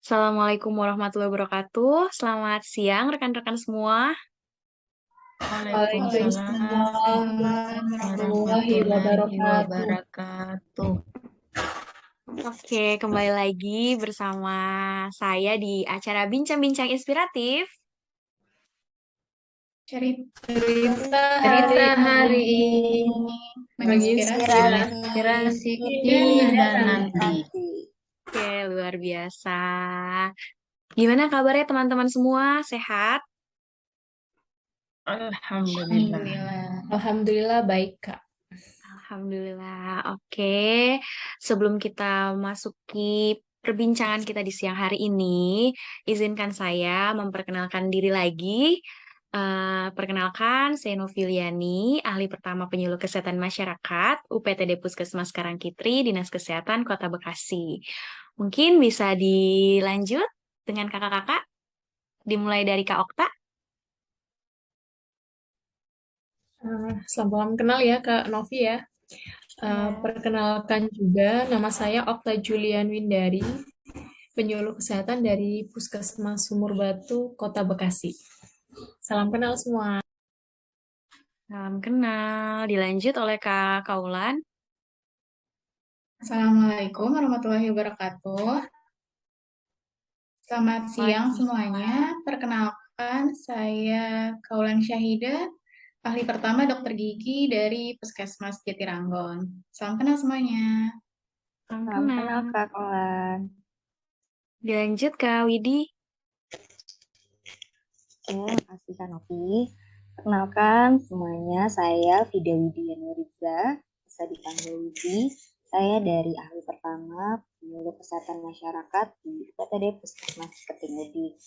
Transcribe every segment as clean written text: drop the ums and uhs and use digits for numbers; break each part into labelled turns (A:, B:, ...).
A: Assalamualaikum warahmatullahi wabarakatuh. Selamat siang rekan-rekan semua.
B: Waalaikumsalam
C: Waalaikumsalam
B: warahmatullahi
C: warahmatullahi wabarakatuh.
B: wabarakatuh.
A: Oke, kembali lagi bersama saya di acara Bincang-Bincang Inspiratif.
C: Cerita
B: Cerita
C: hari
B: hari
C: ini
B: ini
C: menginspirasi
B: menginspirasi dan nanti.
A: Oke, luar biasa. Gimana kabarnya teman-teman semua? Sehat?
B: Alhamdulillah.
C: Alhamdulillah baik, Kak.
A: Alhamdulillah. Oke, sebelum kita masuki perbincangan kita di siang hari ini, izinkan saya memperkenalkan diri lagi. Perkenalkan, saya Noviliani, ahli pertama penyuluh kesehatan masyarakat, UPTD Puskesmas Karangkitri, Dinas Kesehatan Kota Bekasi. Mungkin bisa dilanjut dengan kakak-kakak, dimulai dari Kak Okta.
C: Salam kenal ya, Kak Novi ya. Perkenalkan juga, nama saya Okta Julian Windari, penyuluh kesehatan dari Puskesmas Sumur Batu, Kota Bekasi. Salam kenal semua.
A: Salam kenal, dilanjut oleh Kak Kaulan.
D: Assalamualaikum warahmatullahi wabarakatuh. Selamat siang semuanya. Perkenalkan, saya Kaulan Syahida, ahli pertama dokter gigi dari Puskesmas Jatiranggon. Salam kenal semuanya.
A: Salam
B: Salam kenal
A: kenal.
B: Kak Kolan.
A: Dilanjut Kak Widi.
B: Terima kasih Kak Novi. Perkenalkan semuanya, saya Vida Widya Nuriza, bisa dipanggil Widi. Saya dari ahli pertama penyuluh kesehatan masyarakat di UPTD Puskesmas Ketingudi.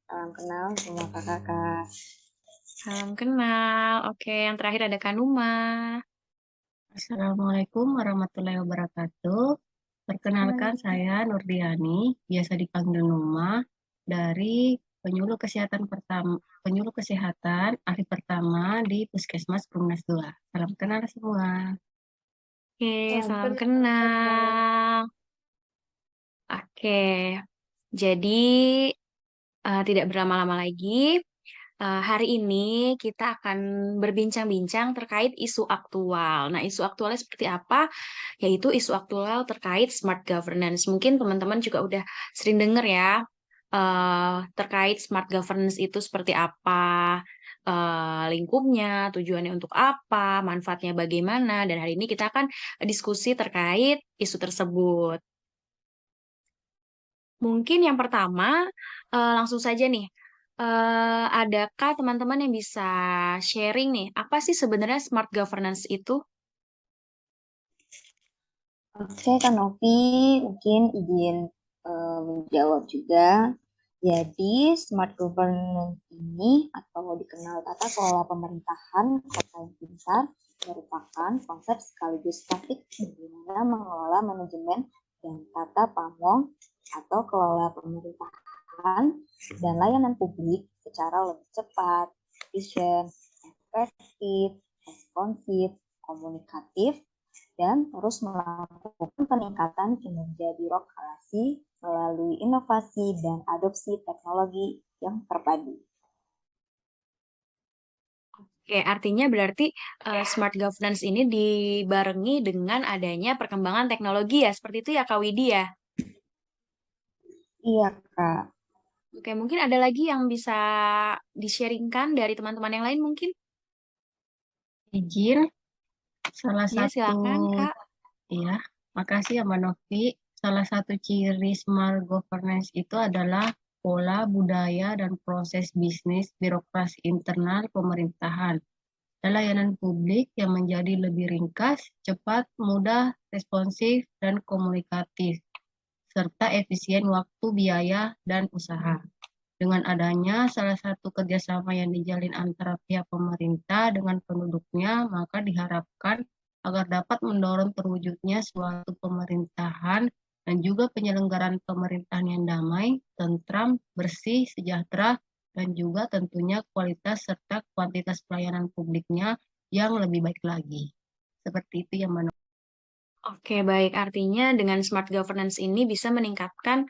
B: Salam kenal semua kakak-kakak.
A: Salam kenal. Oke, yang terakhir ada Kanuma.
E: Assalamualaikum warahmatullahi wabarakatuh. Perkenalkan saya Nurdiani, biasa dipanggil Numa, dari penyuluh kesehatan ahli pertama di Puskesmas Perumnas 2. Salam kenal semua.
A: Oke,
C: Salam
A: salam
C: kenal.
A: kenal. Oke, jadi tidak berlama-lama lagi. Hari ini kita akan berbincang-bincang terkait isu aktual. Nah, isu aktualnya seperti apa? Yaitu isu aktual terkait smart governance. Mungkin teman-teman juga udah sering dengar ya, terkait smart governance itu seperti apa, lingkupnya, tujuannya untuk apa, manfaatnya bagaimana. Dan hari ini kita akan diskusi terkait isu tersebut. Mungkin yang pertama, langsung saja nih. Adakah teman-teman yang bisa sharing nih, apa sih sebenarnya smart governance itu?
B: Oke, Kak Novi, mungkin izin menjawab juga. Jadi, smart governance ini atau dikenal tata kelola pemerintahan kota yang pintar merupakan konsep sekaligus praktik bagaimana mengelola manajemen dan tata pamong atau kelola pemerintahan dan layanan publik secara lebih cepat, efisien, efektif, responsif, komunikatif, dan terus melakukan peningkatan kinerja birokrasi melalui inovasi dan adopsi teknologi yang terpadu.
A: Oke, artinya berarti smart governance ini dibarengi dengan adanya perkembangan teknologi ya, seperti itu ya Kak Widi ya?
B: Iya, Kak.
A: Oke, mungkin ada lagi yang bisa di-sharingkan dari teman-teman yang lain mungkin?
E: Izin, salah
A: Ya,
E: satu,
A: silakan Kak.
E: ya, makasih ya Mbak Novi. Salah satu ciri smart governance itu adalah pola, budaya, dan proses bisnis birokrasi internal pemerintahan dan layanan publik yang menjadi lebih ringkas, cepat, mudah, responsif, dan komunikatif, serta efisien waktu, biaya, dan usaha. Dengan adanya salah satu kerjasama yang dijalin antara pihak pemerintah dengan penduduknya, maka diharapkan agar dapat mendorong terwujudnya suatu pemerintahan dan juga penyelenggaraan pemerintahan yang damai, tentram, bersih, sejahtera, dan juga tentunya kualitas serta kuantitas pelayanan publiknya yang lebih baik lagi. Seperti itu ya, Mbak.
A: Oke, baik. Artinya dengan smart governance ini bisa meningkatkan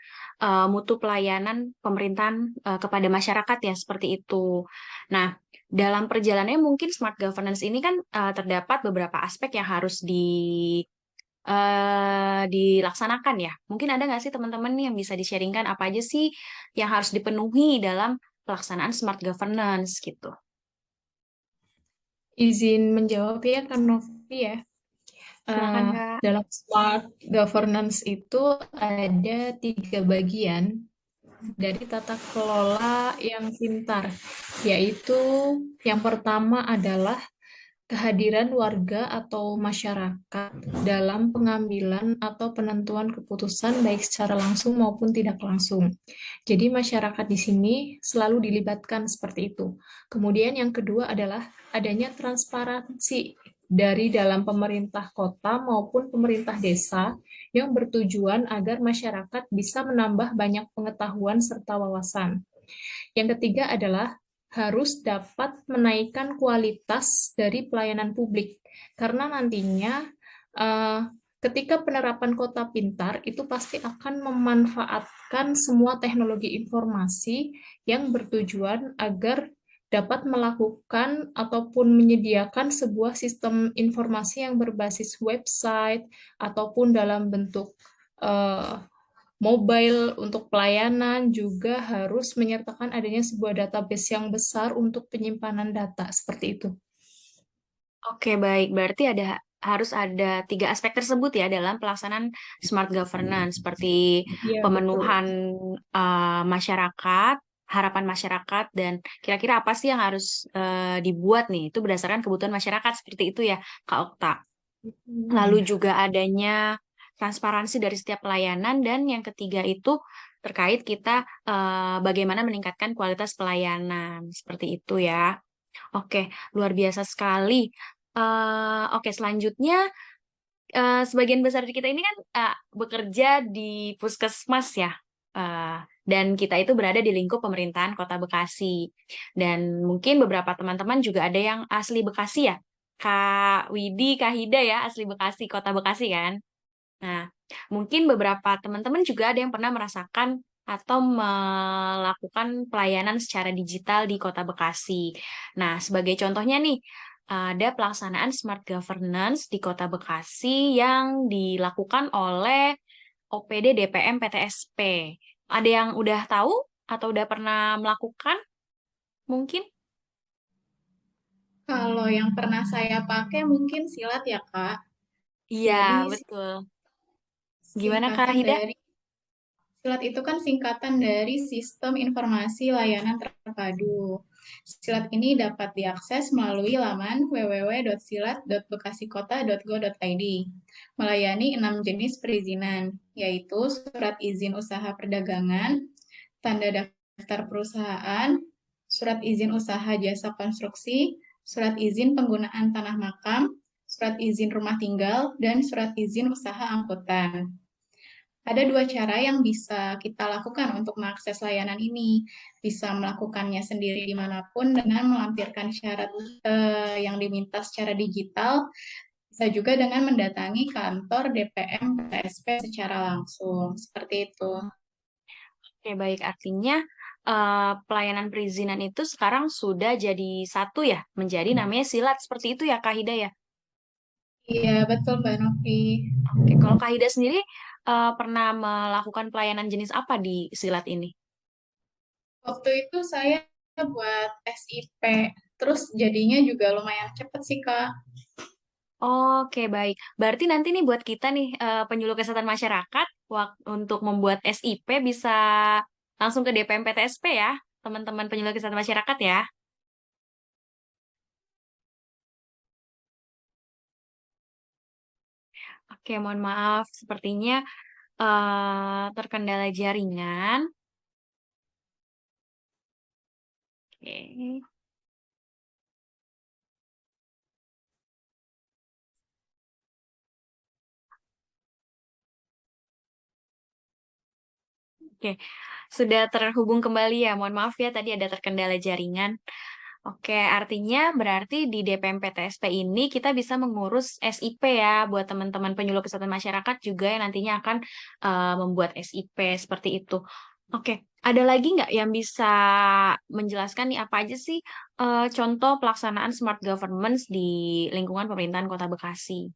A: mutu pelayanan pemerintahan kepada masyarakat ya, seperti itu. Nah, dalam perjalanannya mungkin smart governance ini kan terdapat beberapa aspek yang harus dilaksanakan ya. Mungkin ada nggak sih teman-teman nih yang bisa di-sharingkan apa aja sih yang harus dipenuhi dalam pelaksanaan smart governance gitu.
C: Izin menjawab ya, Kak Novi ya.
A: Silakan, Kak.
C: Dalam smart governance itu ada 3 bagian dari tata kelola yang pintar, yaitu yang pertama adalah kehadiran warga atau masyarakat dalam pengambilan atau penentuan keputusan baik secara langsung maupun tidak langsung. Jadi masyarakat di sini selalu dilibatkan seperti itu. Kemudian yang kedua adalah adanya transparansi dari dalam pemerintah kota maupun pemerintah desa yang bertujuan agar masyarakat bisa menambah banyak pengetahuan serta wawasan. Yang ketiga adalah harus dapat menaikkan kualitas dari pelayanan publik, karena nantinya eh, ketika penerapan kota pintar itu pasti akan memanfaatkan semua teknologi informasi yang bertujuan agar dapat melakukan ataupun menyediakan sebuah sistem informasi yang berbasis website ataupun dalam bentuk eh, mobile untuk pelayanan, juga harus menyertakan adanya sebuah database yang besar untuk penyimpanan data, seperti itu.
A: Oke, baik. Berarti harus ada 3 aspek tersebut ya dalam pelaksanaan smart governance, seperti
C: Iya, betul.
A: pemenuhan masyarakat, harapan masyarakat, dan kira-kira apa sih yang harus dibuat nih? Itu berdasarkan kebutuhan masyarakat, seperti itu ya, Kak Okta. Lalu
C: Iya.
A: juga adanya transparansi dari setiap pelayanan, dan yang ketiga itu terkait kita bagaimana meningkatkan kualitas pelayanan, seperti itu ya. Oke, luar biasa sekali. Oke, selanjutnya sebagian besar dari kita ini kan bekerja di puskesmas ya. Dan kita itu berada di lingkup pemerintahan Kota Bekasi. Dan mungkin beberapa teman-teman juga ada yang asli Bekasi ya. Kak Widi, Kak Hida ya, asli Bekasi, Kota Bekasi kan. Nah, mungkin beberapa teman-teman juga ada yang pernah merasakan atau melakukan pelayanan secara digital di Kota Bekasi. Nah, sebagai contohnya nih, ada pelaksanaan smart governance di Kota Bekasi yang dilakukan oleh OPD DPM PTSP. Ada yang udah tahu atau udah pernah melakukan? Mungkin?
D: Kalau yang pernah saya pakai mungkin silat ya, Kak.
A: Iya,
D: Jadi
A: betul. Gimana Kak
D: singkatan
A: Hida?
D: dari Silat itu kan singkatan dari Sistem Informasi Layanan Terpadu. Silat ini dapat diakses melalui laman www.silat.bekasikota.go.id. Melayani 6 jenis perizinan, yaitu surat izin usaha perdagangan, tanda daftar perusahaan, surat izin usaha jasa konstruksi, surat izin penggunaan tanah makam, surat izin rumah tinggal, dan surat izin usaha angkutan. Ada 2 cara yang bisa kita lakukan untuk mengakses layanan ini. Bisa melakukannya sendiri dimanapun dengan melampirkan syarat yang diminta secara digital. Bisa juga dengan mendatangi kantor DPM PSP secara langsung. Seperti itu.
A: Oke, baik. Artinya pelayanan perizinan itu sekarang sudah jadi satu ya, menjadi namanya silat. Seperti itu ya, Kak Hida ya?
D: Iya, betul Mbak Novi.
A: Oke, kalau Kak Hida sendiri pernah melakukan pelayanan jenis apa di silat ini?
D: Waktu itu saya buat SIP, terus jadinya juga lumayan cepet sih Kak.
A: Oke, baik. Berarti nanti nih buat kita nih penyuluh kesehatan masyarakat untuk membuat SIP bisa langsung ke DPM PTSP ya, teman-teman penyuluh kesehatan masyarakat ya. Oke, mohon maaf, sepertinya terkendala jaringan. Oke. Oke, sudah terhubung kembali ya. Mohon maaf ya, tadi ada terkendala jaringan. Oke, artinya berarti di DPM PTSP ini kita bisa mengurus SIP ya buat teman-teman penyuluh kesehatan masyarakat juga yang nantinya akan membuat SIP seperti itu. Oke, ada lagi nggak yang bisa menjelaskan nih apa aja sih contoh pelaksanaan smart governance di lingkungan pemerintahan Kota Bekasi?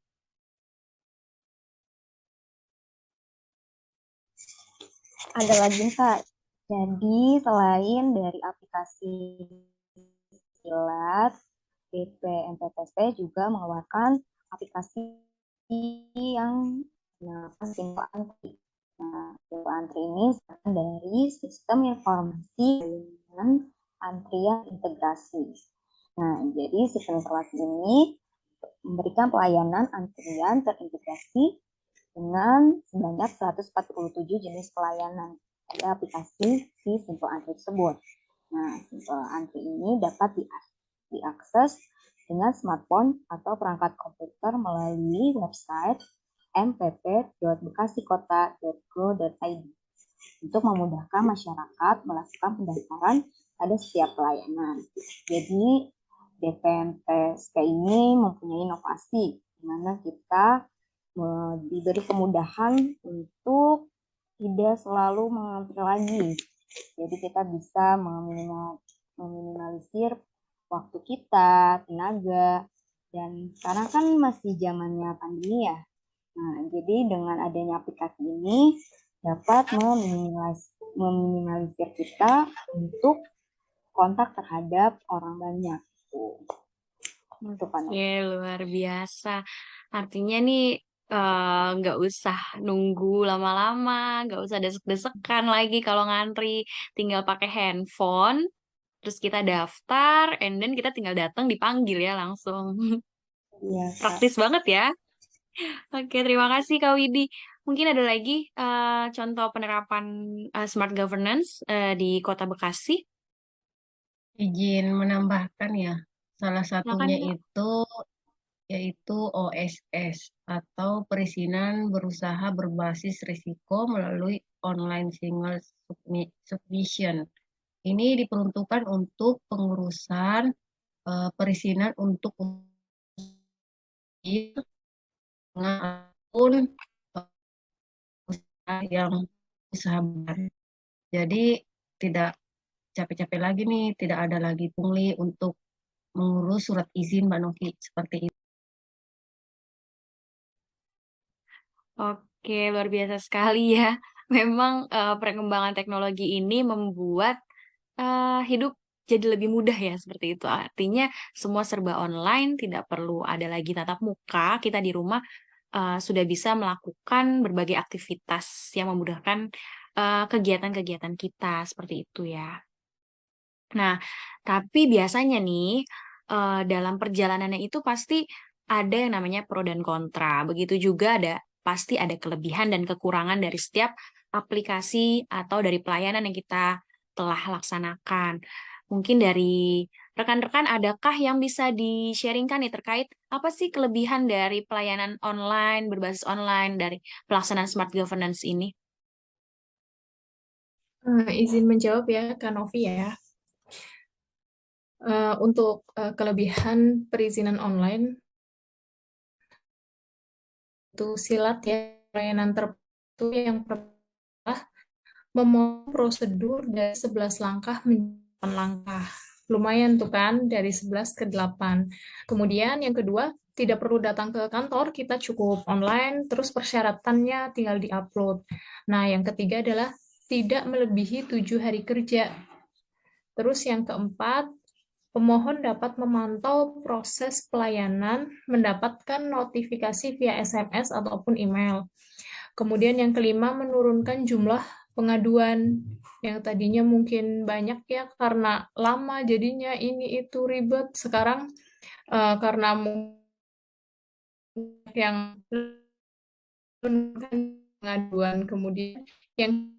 B: Ada lagi Kak. Jadi selain dari aplikasi Silat, BPMPTSP juga mengeluarkan aplikasi yang menggunakan Simple Antri. Nah, Simple Antri ini singkatan dari Sistem Informasi dengan Antrian Integrasi. Nah, jadi sistem informasi ini memberikan pelayanan antrian terintegrasi dengan sebanyak 147 jenis pelayanan pada aplikasi si Simple Antri tersebut. Nah, Simple Antri ini dapat diakses dengan smartphone atau perangkat komputer melalui website mpp.bekasikota.go.id untuk memudahkan masyarakat melakukan pendaftaran pada setiap pelayanan. Jadi DPMPSK ini mempunyai inovasi di mana kita diberi kemudahan untuk tidak selalu mengantri lagi. Jadi kita bisa meminimalisir waktu kita, tenaga, dan karena kan masih zamannya pandemi ya. Nah, jadi dengan adanya aplikasi ini dapat meminimalisir kita untuk kontak terhadap orang banyak. Untuk
A: Oke, luar biasa. Artinya nih nggak usah nunggu lama-lama, nggak usah desek-desekan lagi kalau ngantri, tinggal pakai handphone, terus kita daftar, and then kita tinggal datang dipanggil ya langsung.
B: ya,
A: Praktis banget ya. Oke, terima kasih Kak Widi. Mungkin ada lagi contoh penerapan smart governance di Kota Bekasi.
E: Izin menambahkan ya, salah
A: Silakan,
E: satunya
A: Kak.
E: itu yaitu OSS atau perizinan berusaha berbasis risiko melalui online single submission. Ini diperuntukkan untuk pengurusan perizinan untuk maupun usaha yang usaha baru. Jadi tidak capek-capek lagi nih, tidak ada lagi pungli untuk mengurus surat izin Mbak Novi seperti itu.
A: Oke, luar biasa sekali ya. Memang perkembangan teknologi ini membuat hidup jadi lebih mudah ya seperti itu. Artinya semua serba online, tidak perlu ada lagi tatap muka. Kita di rumah sudah bisa melakukan berbagai aktivitas yang memudahkan kegiatan-kegiatan kita seperti itu ya. Nah, tapi biasanya nih dalam perjalanannya itu pasti ada yang namanya pro dan kontra. Begitu juga pasti ada kelebihan dan kekurangan dari setiap aplikasi atau dari pelayanan yang kita telah laksanakan. Mungkin dari rekan-rekan adakah yang bisa di-sharingkan nih terkait apa sih kelebihan dari pelayanan online, berbasis online dari pelaksanaan smart governance ini?
C: Izin menjawab ya, Kak Novi ya. Untuk kelebihan perizinan online itu silat ya, pelayanan tertentu yang pertama memotong prosedur dari 11 langkah menjadi 8 langkah. Lumayan tuh kan, dari 11 ke 8. Kemudian yang kedua, tidak perlu datang ke kantor, kita cukup online, terus persyaratannya tinggal diupload. Nah, yang ketiga adalah tidak melebihi 7 hari kerja. Terus yang keempat, pemohon dapat memantau proses pelayanan, mendapatkan notifikasi via SMS ataupun email. Kemudian yang kelima, menurunkan jumlah pengaduan yang tadinya mungkin banyak ya karena lama jadinya ini itu ribet. Sekarang karena yang menurunkan pengaduan, kemudian yang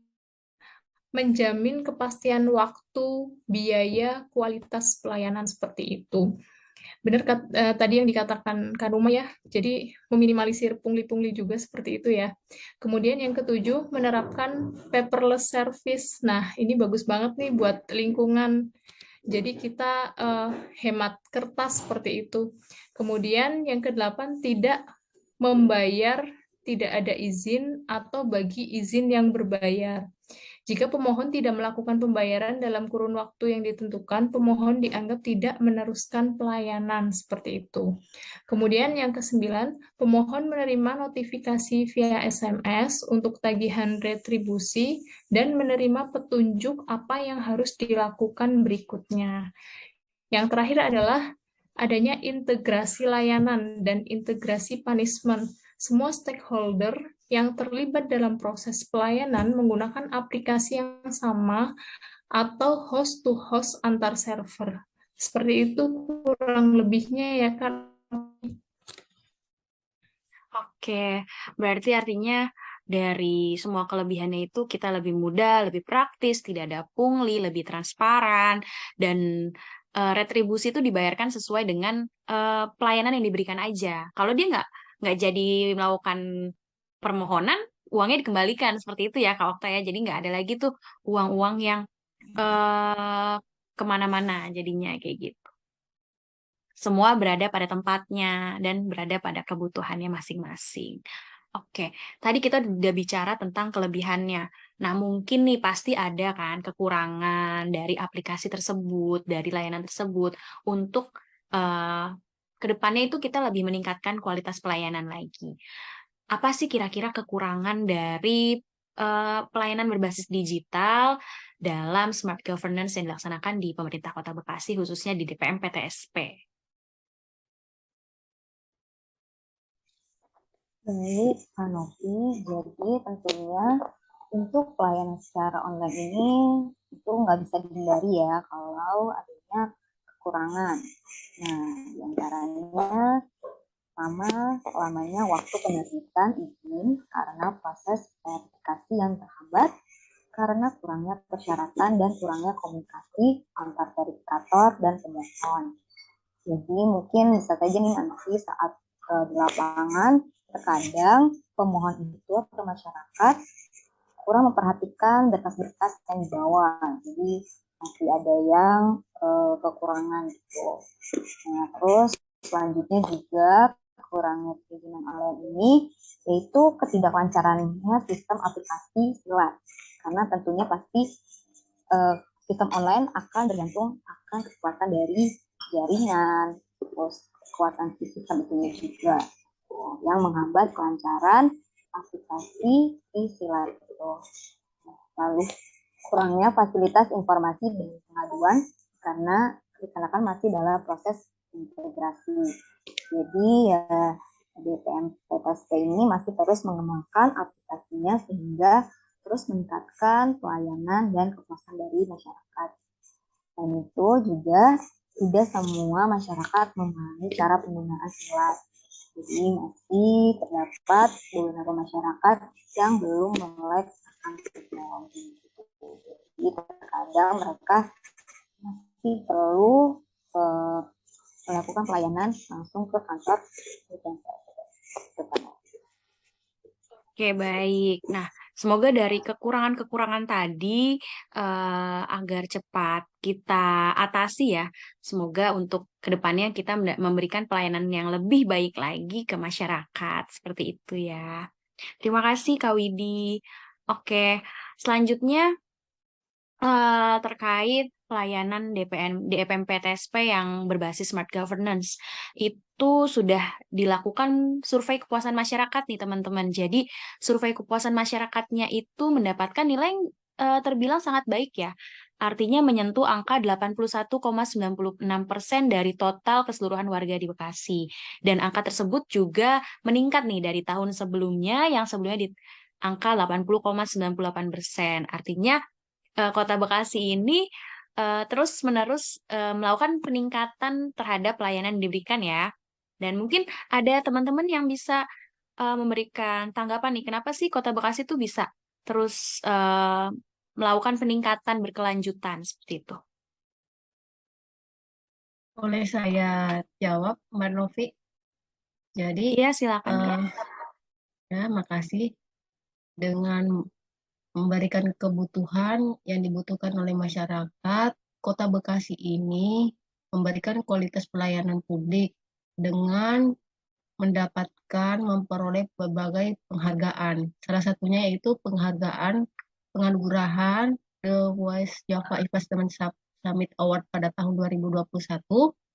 C: menjamin kepastian waktu, biaya, kualitas pelayanan seperti itu. Benar tadi yang dikatakan Kak Numa ya, jadi meminimalisir pungli-pungli juga seperti itu ya. Kemudian yang ketujuh, menerapkan paperless service. Nah, ini bagus banget nih buat lingkungan. Jadi kita hemat kertas seperti itu. Kemudian yang ke-8, tidak membayar, tidak ada izin atau bagi izin yang berbayar. Jika pemohon tidak melakukan pembayaran dalam kurun waktu yang ditentukan, pemohon dianggap tidak meneruskan pelayanan seperti itu. Kemudian yang ke-9, pemohon menerima notifikasi via SMS untuk tagihan retribusi dan menerima petunjuk apa yang harus dilakukan berikutnya. Yang terakhir adalah adanya integrasi layanan dan integrasi punishment. Semua stakeholder yang terlibat dalam proses pelayanan menggunakan aplikasi yang sama atau host to host antar server. Seperti itu kurang lebihnya ya kan.
A: Oke, berarti artinya dari semua kelebihannya itu kita lebih mudah, lebih praktis, tidak ada pungli, lebih transparan, dan retribusi itu dibayarkan sesuai dengan pelayanan yang diberikan aja. Kalau dia nggak jadi melakukan permohonan, uangnya dikembalikan seperti itu ya Kak Okta ya. Jadi nggak ada lagi tuh uang-uang yang eh kemana-mana jadinya kayak gitu. Semua berada pada tempatnya dan berada pada kebutuhannya masing-masing. Oke, tadi kita udah bicara tentang kelebihannya. Nah, mungkin nih pasti ada kan kekurangan dari aplikasi tersebut, dari layanan tersebut untuk eh kedepannya itu kita lebih meningkatkan kualitas pelayanan lagi. Apa sih kira-kira kekurangan dari pelayanan berbasis digital dalam smart governance yang dilaksanakan di pemerintah Kota Bekasi, khususnya di DPM PTSP?
B: Baik, Kanopi. Jadi tentunya untuk pelayanan secara online ini itu nggak bisa dihindari ya kalau adanya kekurangan. Nah, diantaranya lamanya waktu penerbitan izin karena proses verifikasi yang terhambat, karena kurangnya persyaratan dan kurangnya komunikasi antar verifikator dan pemohon. Jadi mungkin bisa saja nih nanti saat di lapangan terkadang pemohon itu atau masyarakat kurang memperhatikan berkas-berkas yang dibawa. Jadi masih ada yang kekurangan gitu. Nah, terus selanjutnya juga kurangnya perizinan online ini yaitu ketidaklancarannya sistem aplikasi silat. Karena tentunya pasti sistem online akan bergantung akan kekuatan dari jaringan, terus kekuatan sistem itu juga yang menghambat kelancaran aplikasi e-silat itu. Lalu kurangnya fasilitas informasi dan pengaduan karena dikarenakan masih dalam proses integrasi. Jadi ya DPM PTSP ini masih terus mengembangkan aplikasinya sehingga terus meningkatkan pelayanan dan kepuasan dari masyarakat. Dan itu juga tidak semua masyarakat memahami cara penggunaan silat. Jadi masih terdapat beberapa masyarakat yang belum melek akan teknologi. Jadi terkadang mereka masih perlu melakukan pelayanan langsung ke kantor.
A: Oke, baik. Nah, semoga dari kekurangan-kekurangan tadi agar cepat kita atasi ya. Semoga untuk kedepannya kita memberikan pelayanan yang lebih baik lagi ke masyarakat. Seperti itu ya. Terima kasih, Kak Widi. Oke, selanjutnya terkait pelayanan DPM PTSP yang berbasis smart governance. Itu sudah dilakukan survei kepuasan masyarakat nih teman-teman. Jadi survei kepuasan masyarakatnya itu mendapatkan nilai yang terbilang sangat baik ya. Artinya menyentuh angka 81,96% dari total keseluruhan warga di Bekasi. Dan angka tersebut juga meningkat nih dari tahun sebelumnya yang sebelumnya di angka 80,98%. Artinya Kota Bekasi ini terus-menerus melakukan peningkatan terhadap pelayanan yang diberikan ya. Dan mungkin ada teman-teman yang bisa memberikan tanggapan nih, kenapa sih Kota Bekasi itu bisa terus melakukan peningkatan berkelanjutan seperti itu?
E: Boleh saya jawab, Mbak Novi? Jadi,
A: Iya, silakan Kak.
E: ya, makasih. Dengan memberikan kebutuhan yang dibutuhkan oleh masyarakat, Kota Bekasi ini memberikan kualitas pelayanan publik dengan memperoleh berbagai penghargaan. Salah satunya yaitu penghargaan penganugerahan The West Java Investment Summit Award pada tahun 2021,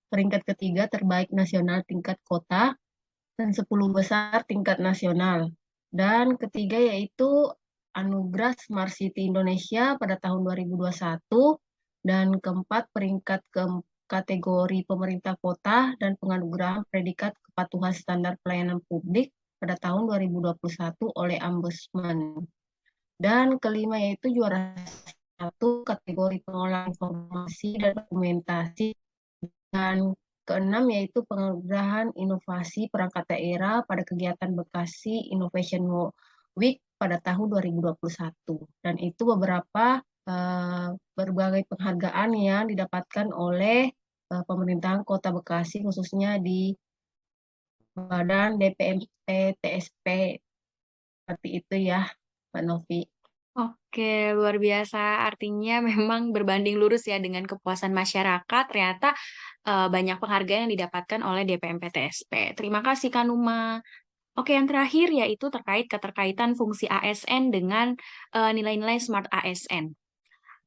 E: peringkat ketiga terbaik nasional tingkat kota, dan 10 besar tingkat nasional. Dan ketiga yaitu Anugerah Smart City Indonesia pada tahun 2021, dan keempat peringkat kategori pemerintah kota dan penganugerahan predikat kepatuhan standar pelayanan publik pada tahun 2021 oleh Ombudsman. Dan kelima yaitu juara satu kategori pengolahan informasi dan dokumentasi, dan keenam yaitu penganugerahan inovasi perangkat daerah pada kegiatan Bekasi Innovation Week pada tahun 2021. Dan itu beberapa berbagai penghargaan yang didapatkan oleh pemerintahan Kota Bekasi, khususnya di Badan DPMP TSP. Seperti itu ya, Mbak Novi.
A: Oke, luar biasa. Artinya memang berbanding lurus ya dengan kepuasan masyarakat. Ternyata banyak penghargaan yang didapatkan oleh DPMP TSP. Terima kasih, Kanuma. Oke, yang terakhir yaitu terkait keterkaitan fungsi ASN dengan nilai-nilai Smart ASN.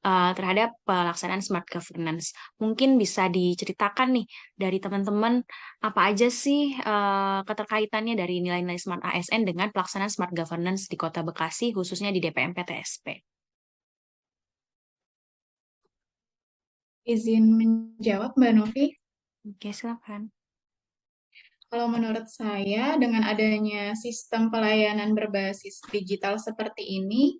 A: Terhadap pelaksanaan smart governance. Mungkin bisa diceritakan nih dari teman-teman apa aja sih keterkaitannya dari nilai-nilai smart ASN dengan pelaksanaan smart governance di Kota Bekasi, khususnya di DPMP TSP.
D: Izin menjawab, Mbak Novi.
A: Oke, silakan.
D: Kalau menurut saya, dengan adanya sistem pelayanan berbasis digital seperti ini,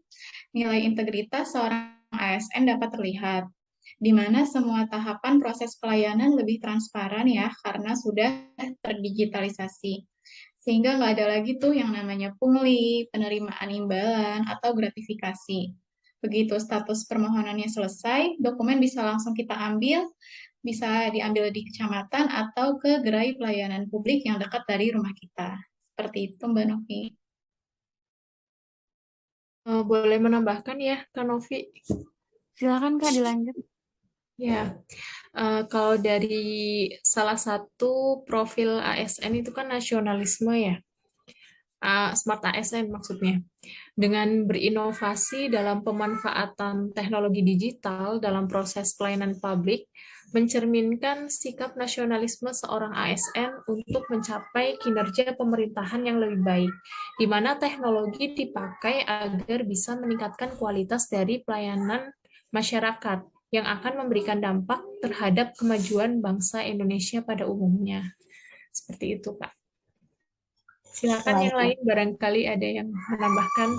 D: nilai integritas seorang ASN dapat terlihat, di mana semua tahapan proses pelayanan lebih transparan ya, karena sudah terdigitalisasi. Sehingga nggak ada lagi tuh yang namanya pungli, penerimaan imbalan, atau gratifikasi. Begitu status permohonannya selesai, dokumen bisa langsung kita ambil, bisa diambil di kecamatan atau ke gerai pelayanan publik yang dekat dari rumah kita. Seperti itu, Mbak Novi.
C: Boleh menambahkan ya, Kak Novi?
A: Silakan Kak dilanjut.
C: Ya, kalau dari salah satu profil ASN itu kan nasionalisme ya, Smart ASN maksudnya. Dengan berinovasi dalam pemanfaatan teknologi digital dalam proses pelayanan publik, mencerminkan sikap nasionalisme seorang ASN untuk mencapai kinerja pemerintahan yang lebih baik, di mana teknologi dipakai agar bisa meningkatkan kualitas dari pelayanan masyarakat yang akan memberikan dampak terhadap kemajuan bangsa Indonesia pada umumnya. Seperti itu, Kak. Silakan yang lain, barangkali ada yang menambahkan.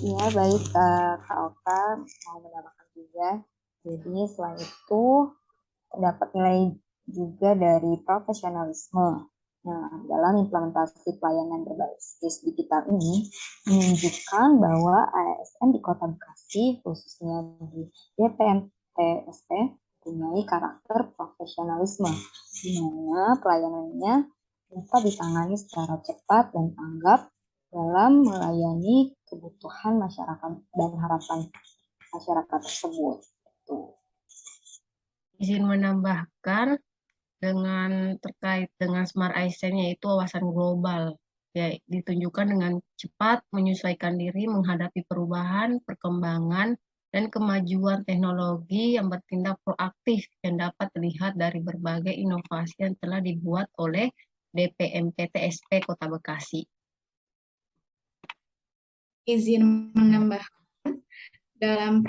B: Ya, baik Kak Oka mau menambahkan juga. Jadi selain itu dapat nilai juga dari profesionalisme. Nah, dalam implementasi pelayanan berbasis digital ini menunjukkan bahwa ASN di Kota Bekasi, khususnya di DPMP-TSP, mempunyai karakter profesionalisme, di mana pelayanannya dapat ditangani secara cepat dan tanggap dalam melayani kebutuhan masyarakat dan harapan masyarakat tersebut.
E: Izin menambahkan terkait dengan Smart ASN yaitu wawasan global, ya ditunjukkan dengan cepat menyesuaikan diri menghadapi perubahan, perkembangan, dan kemajuan teknologi yang bertindak proaktif yang dapat terlihat dari berbagai inovasi yang telah dibuat oleh DPMP TSP Kota Bekasi.
D: Izin menambahkan, dalam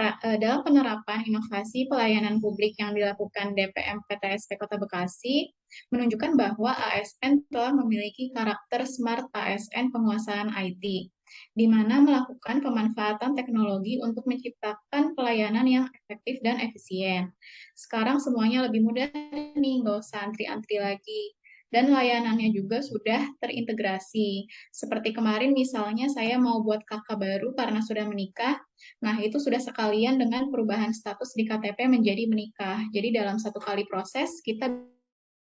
D: penerapan inovasi pelayanan publik yang dilakukan DPMP TSP Kota Bekasi, menunjukkan bahwa ASN telah memiliki karakter Smart ASN penguasaan IT, di mana melakukan pemanfaatan teknologi untuk menciptakan pelayanan yang efektif dan efisien. Sekarang semuanya lebih mudah nih, nggak usah antri-antri lagi. Dan layanannya juga sudah terintegrasi. Seperti kemarin misalnya saya mau buat kakak baru karena sudah menikah, nah itu sudah sekalian dengan perubahan status di KTP menjadi menikah. Jadi dalam satu kali proses kita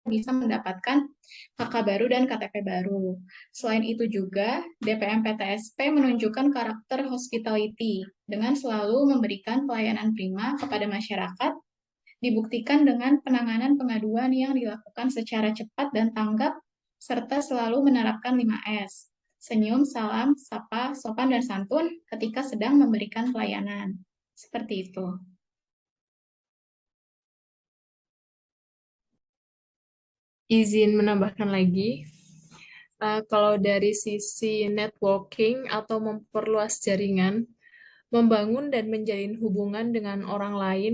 D: bisa mendapatkan KK baru dan KTP baru. Selain itu juga, DPMP TSP menunjukkan karakter hospitality dengan selalu memberikan pelayanan prima kepada masyarakat Dibuktikan dengan penanganan pengaduan yang dilakukan secara cepat dan tanggap, serta selalu menerapkan 5S. Senyum, salam, sapa, sopan, dan santun ketika sedang memberikan pelayanan. Seperti itu.
C: Izin menambahkan lagi, kalau dari sisi networking atau memperluas jaringan, membangun dan menjalin hubungan dengan orang lain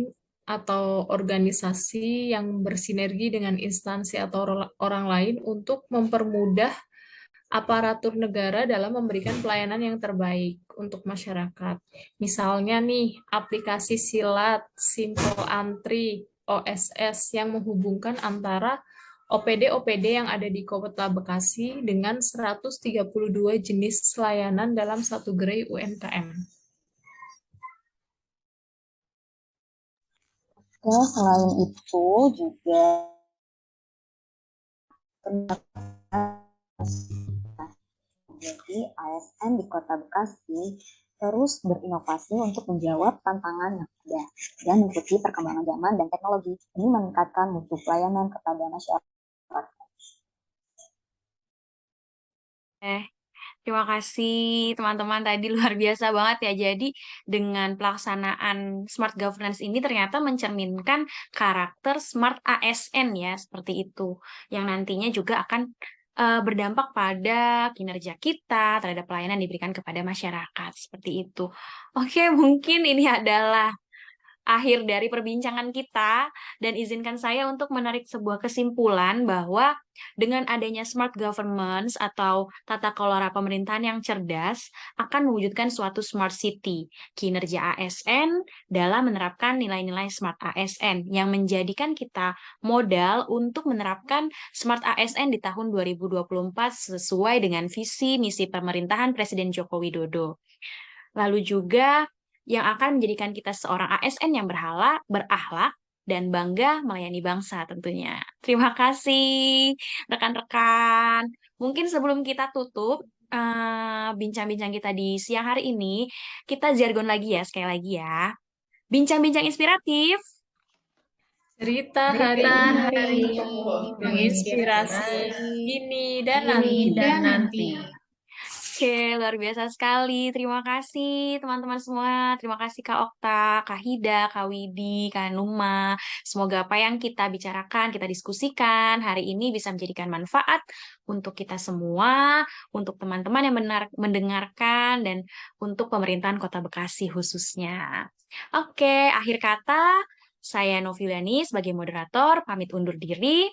C: atau organisasi yang bersinergi dengan instansi atau orang lain untuk mempermudah aparatur negara dalam memberikan pelayanan yang terbaik untuk masyarakat. Misalnya nih, aplikasi Silat, Simple Antri, OSS yang menghubungkan antara OPD-OPD yang ada di Kota Bekasi dengan 132 jenis layanan dalam satu gerai UMKM.
B: Oke, selain itu juga jadi ASN di Kota Bekasi terus berinovasi untuk menjawab tantangan yang ada dan mengikuti perkembangan zaman dan teknologi ini meningkatkan mutu pelayanan kepada masyarakat.
A: Terima kasih teman-teman tadi luar biasa banget ya. Jadi dengan pelaksanaan smart governance ini ternyata mencerminkan karakter smart ASN ya, seperti itu. Yang nantinya juga akan berdampak pada kinerja kita terhadap pelayanan diberikan kepada masyarakat, seperti itu. Oke, mungkin ini adalah akhir dari perbincangan kita dan izinkan saya untuk menarik sebuah kesimpulan bahwa dengan adanya smart governance atau tata kelola pemerintahan yang cerdas akan mewujudkan suatu smart city. Kinerja ASN dalam menerapkan nilai-nilai smart ASN yang menjadikan kita modal untuk menerapkan smart ASN di tahun 2024 sesuai dengan visi misi pemerintahan Presiden Joko Widodo. Lalu juga yang akan menjadikan kita seorang ASN yang berakhlak, dan bangga melayani bangsa tentunya. Terima kasih rekan-rekan. Mungkin sebelum kita tutup bincang-bincang kita di siang hari ini, kita jargon lagi ya, sekali lagi ya. Bincang-bincang inspiratif
C: Cerita hari ini
D: Menginspirasi.
C: menginspirasi kini dan
E: Ini
C: nanti.
E: dan nanti.
A: Oke, luar biasa sekali. Terima kasih teman-teman semua. Terima kasih Kak Okta, Kak Hida, Kak Widi, Kak Numa. Semoga apa yang kita bicarakan, kita diskusikan hari ini bisa menjadikan manfaat untuk kita semua, untuk teman-teman yang mendengarkan, dan untuk pemerintahan Kota Bekasi khususnya. Oke, akhir kata, saya Noviani sebagai moderator, pamit undur diri.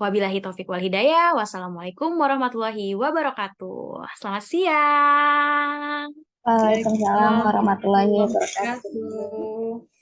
A: Wabillahi taufik wal hidayah. Wassalamualaikum warahmatullahi wabarakatuh. Selamat siang.
B: Waalaikumsalam warahmatullahi wabarakatuh.
C: Wabarakatuh.